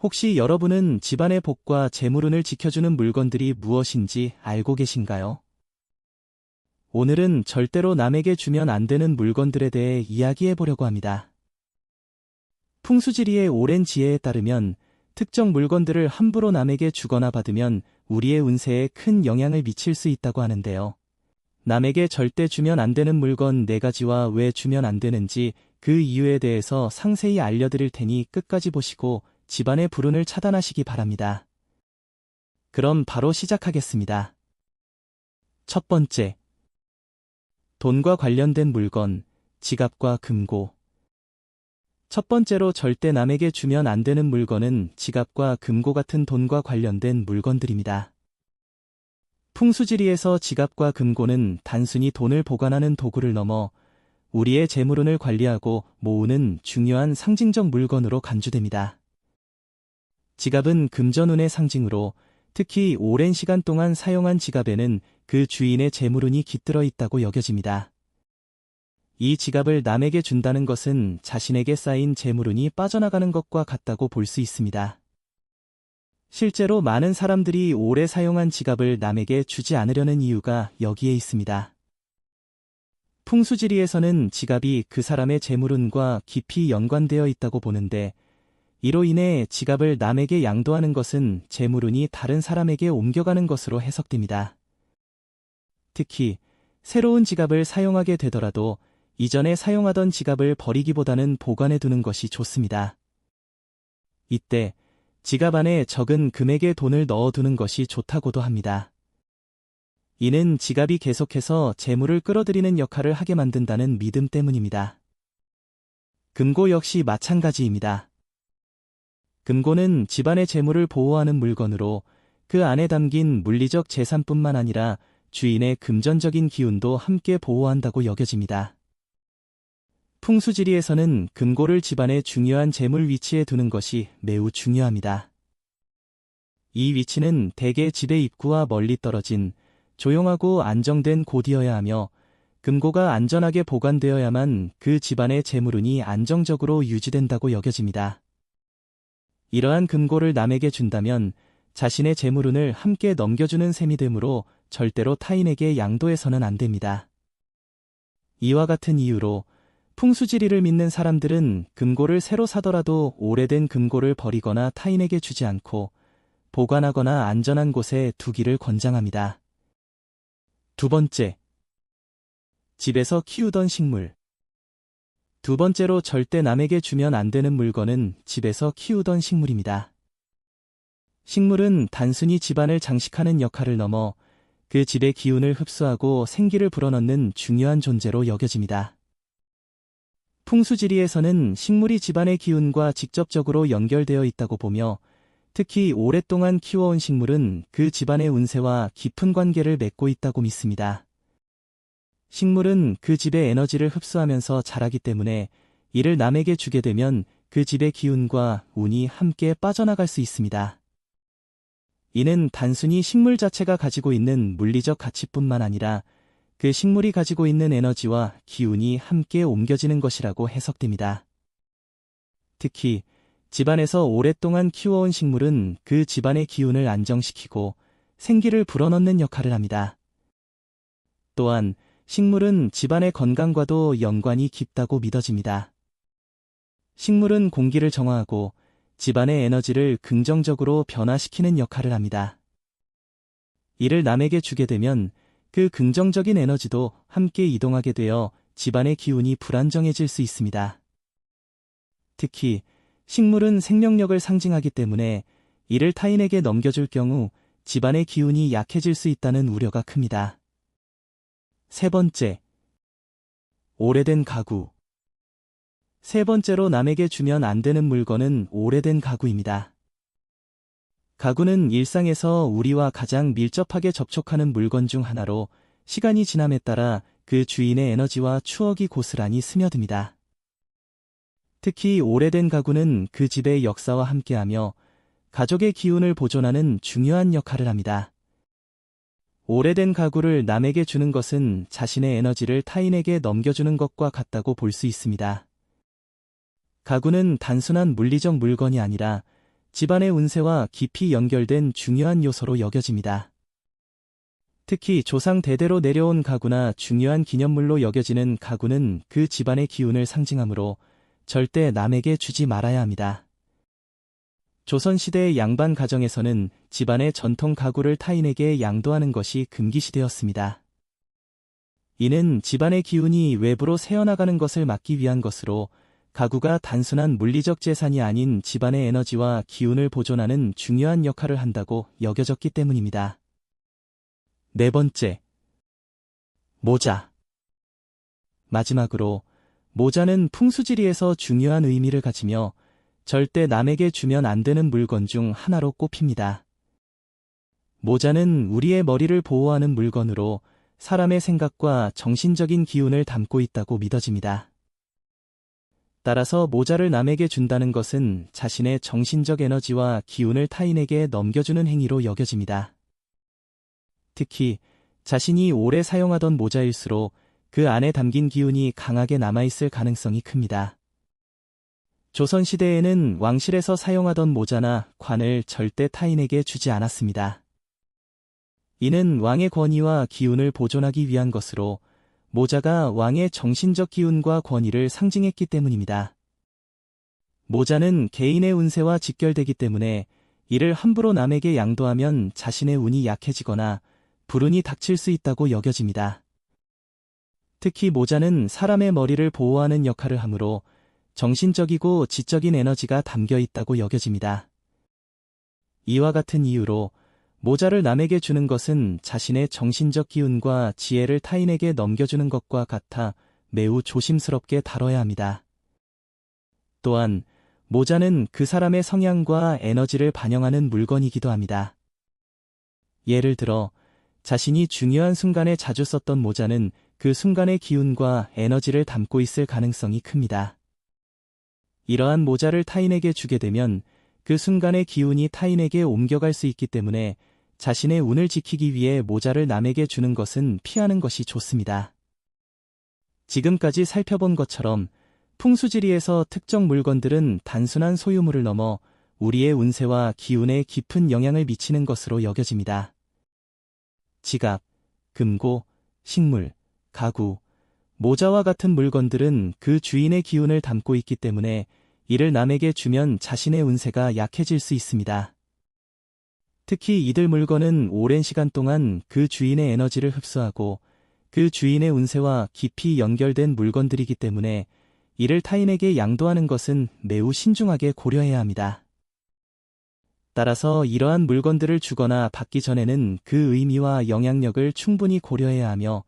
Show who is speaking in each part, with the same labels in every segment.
Speaker 1: 혹시 여러분은 집안의 복과 재물운을 지켜주는 물건들이 무엇인지 알고 계신가요? 오늘은 절대로 남에게 주면 안 되는 물건들에 대해 이야기해 보려고 합니다. 풍수지리의 오랜 지혜에 따르면 특정 물건들을 함부로 남에게 주거나 받으면 우리의 운세에 큰 영향을 미칠 수 있다고 하는데요. 남에게 절대 주면 안 되는 물건 4가지와 왜 주면 안 되는지 그 이유에 대해서 상세히 알려드릴 테니 끝까지 보시고 집안의 불운을 차단하시기 바랍니다. 그럼 바로 시작하겠습니다. 첫 번째, 돈과 관련된 물건, 지갑과 금고. 첫 번째로 절대 남에게 주면 안 되는 물건은 지갑과 금고 같은 돈과 관련된 물건들입니다. 풍수지리에서 지갑과 금고는 단순히 돈을 보관하는 도구를 넘어 우리의 재물운을 관리하고 모으는 중요한 상징적 물건으로 간주됩니다. 지갑은 금전운의 상징으로 특히 오랜 시간 동안 사용한 지갑에는 그 주인의 재물운이 깃들어 있다고 여겨집니다. 이 지갑을 남에게 준다는 것은 자신에게 쌓인 재물운이 빠져나가는 것과 같다고 볼 수 있습니다. 실제로 많은 사람들이 오래 사용한 지갑을 남에게 주지 않으려는 이유가 여기에 있습니다. 풍수지리에서는 지갑이 그 사람의 재물운과 깊이 연관되어 있다고 보는데, 이로 인해 지갑을 남에게 양도하는 것은 재물운이 다른 사람에게 옮겨가는 것으로 해석됩니다. 특히 새로운 지갑을 사용하게 되더라도 이전에 사용하던 지갑을 버리기보다는 보관해 두는 것이 좋습니다. 이때 지갑 안에 적은 금액의 돈을 넣어두는 것이 좋다고도 합니다. 이는 지갑이 계속해서 재물을 끌어들이는 역할을 하게 만든다는 믿음 때문입니다. 금고 역시 마찬가지입니다. 금고는 집안의 재물을 보호하는 물건으로 그 안에 담긴 물리적 재산뿐만 아니라 주인의 금전적인 기운도 함께 보호한다고 여겨집니다. 풍수지리에서는 금고를 집안의 중요한 재물 위치에 두는 것이 매우 중요합니다. 이 위치는 대개 집의 입구와 멀리 떨어진 조용하고 안정된 곳이어야 하며 금고가 안전하게 보관되어야만 그 집안의 재물운이 안정적으로 유지된다고 여겨집니다. 이러한 금고를 남에게 준다면 자신의 재물운을 함께 넘겨주는 셈이 되므로 절대로 타인에게 양도해서는 안 됩니다. 이와 같은 이유로 풍수지리를 믿는 사람들은 금고를 새로 사더라도 오래된 금고를 버리거나 타인에게 주지 않고 보관하거나 안전한 곳에 두기를 권장합니다. 두 번째, 집에서 키우던 식물. 두 번째로 절대 남에게 주면 안 되는 물건은 집에서 키우던 식물입니다. 식물은 단순히 집안을 장식하는 역할을 넘어 그 집의 기운을 흡수하고 생기를 불어넣는 중요한 존재로 여겨집니다. 풍수지리에서는 식물이 집안의 기운과 직접적으로 연결되어 있다고 보며 특히 오랫동안 키워온 식물은 그 집안의 운세와 깊은 관계를 맺고 있다고 믿습니다. 식물은 그 집의 에너지를 흡수하면서 자라기 때문에 이를 남에게 주게 되면 그 집의 기운과 운이 함께 빠져나갈 수 있습니다. 이는 단순히 식물 자체가 가지고 있는 물리적 가치뿐만 아니라 그 식물이 가지고 있는 에너지와 기운이 함께 옮겨지는 것이라고 해석됩니다. 특히 집안에서 오랫동안 키워온 식물은 그 집안의 기운을 안정시키고 생기를 불어넣는 역할을 합니다. 또한 식물은 집안의 건강과도 연관이 깊다고 믿어집니다. 식물은 공기를 정화하고 집안의 에너지를 긍정적으로 변화시키는 역할을 합니다. 이를 남에게 주게 되면 그 긍정적인 에너지도 함께 이동하게 되어 집안의 기운이 불안정해질 수 있습니다. 특히 식물은 생명력을 상징하기 때문에 이를 타인에게 넘겨줄 경우 집안의 기운이 약해질 수 있다는 우려가 큽니다. 세 번째, 오래된 가구. 세 번째로 남에게 주면 안 되는 물건은 오래된 가구입니다. 가구는 일상에서 우리와 가장 밀접하게 접촉하는 물건 중 하나로 시간이 지남에 따라 그 주인의 에너지와 추억이 고스란히 스며듭니다. 특히 오래된 가구는 그 집의 역사와 함께하며 가족의 기운을 보존하는 중요한 역할을 합니다. 오래된 가구를 남에게 주는 것은 자신의 에너지를 타인에게 넘겨주는 것과 같다고 볼 수 있습니다. 가구는 단순한 물리적 물건이 아니라 집안의 운세와 깊이 연결된 중요한 요소로 여겨집니다. 특히 조상 대대로 내려온 가구나 중요한 기념물로 여겨지는 가구는 그 집안의 기운을 상징하므로 절대 남에게 주지 말아야 합니다. 조선시대의 양반 가정에서는 집안의 전통 가구를 타인에게 양도하는 것이 금기시되었습니다. 이는 집안의 기운이 외부로 새어나가는 것을 막기 위한 것으로 가구가 단순한 물리적 재산이 아닌 집안의 에너지와 기운을 보존하는 중요한 역할을 한다고 여겨졌기 때문입니다. 네 번째, 모자. 마지막으로, 모자는 풍수지리에서 중요한 의미를 가지며 절대 남에게 주면 안 되는 물건 중 하나로 꼽힙니다. 모자는 우리의 머리를 보호하는 물건으로 사람의 생각과 정신적인 기운을 담고 있다고 믿어집니다. 따라서 모자를 남에게 준다는 것은 자신의 정신적 에너지와 기운을 타인에게 넘겨주는 행위로 여겨집니다. 특히 자신이 오래 사용하던 모자일수록 그 안에 담긴 기운이 강하게 남아있을 가능성이 큽니다. 조선시대에는 왕실에서 사용하던 모자나 관을 절대 타인에게 주지 않았습니다. 이는 왕의 권위와 기운을 보존하기 위한 것으로 모자가 왕의 정신적 기운과 권위를 상징했기 때문입니다. 모자는 개인의 운세와 직결되기 때문에 이를 함부로 남에게 양도하면 자신의 운이 약해지거나 불운이 닥칠 수 있다고 여겨집니다. 특히 모자는 사람의 머리를 보호하는 역할을 하므로 정신적이고 지적인 에너지가 담겨 있다고 여겨집니다. 이와 같은 이유로 모자를 남에게 주는 것은 자신의 정신적 기운과 지혜를 타인에게 넘겨주는 것과 같아 매우 조심스럽게 다뤄야 합니다. 또한 모자는 그 사람의 성향과 에너지를 반영하는 물건이기도 합니다. 예를 들어 자신이 중요한 순간에 자주 썼던 모자는 그 순간의 기운과 에너지를 담고 있을 가능성이 큽니다. 이러한 모자를 타인에게 주게 되면 그 순간의 기운이 타인에게 옮겨갈 수 있기 때문에 자신의 운을 지키기 위해 모자를 남에게 주는 것은 피하는 것이 좋습니다. 지금까지 살펴본 것처럼 풍수지리에서 특정 물건들은 단순한 소유물을 넘어 우리의 운세와 기운에 깊은 영향을 미치는 것으로 여겨집니다. 지갑, 금고, 식물, 가구, 모자와 같은 물건들은 그 주인의 기운을 담고 있기 때문에 이를 남에게 주면 자신의 운세가 약해질 수 있습니다. 특히 이들 물건은 오랜 시간 동안 그 주인의 에너지를 흡수하고 그 주인의 운세와 깊이 연결된 물건들이기 때문에 이를 타인에게 양도하는 것은 매우 신중하게 고려해야 합니다. 따라서 이러한 물건들을 주거나 받기 전에는 그 의미와 영향력을 충분히 고려해야 하며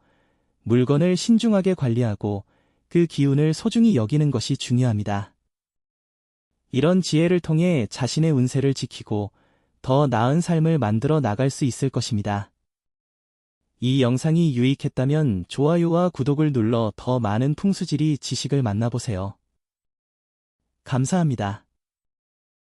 Speaker 1: 물건을 신중하게 관리하고 그 기운을 소중히 여기는 것이 중요합니다. 이런 지혜를 통해 자신의 운세를 지키고 더 나은 삶을 만들어 나갈 수 있을 것입니다. 이 영상이 유익했다면 좋아요와 구독을 눌러 더 많은 풍수지리 지식을 만나보세요. 감사합니다.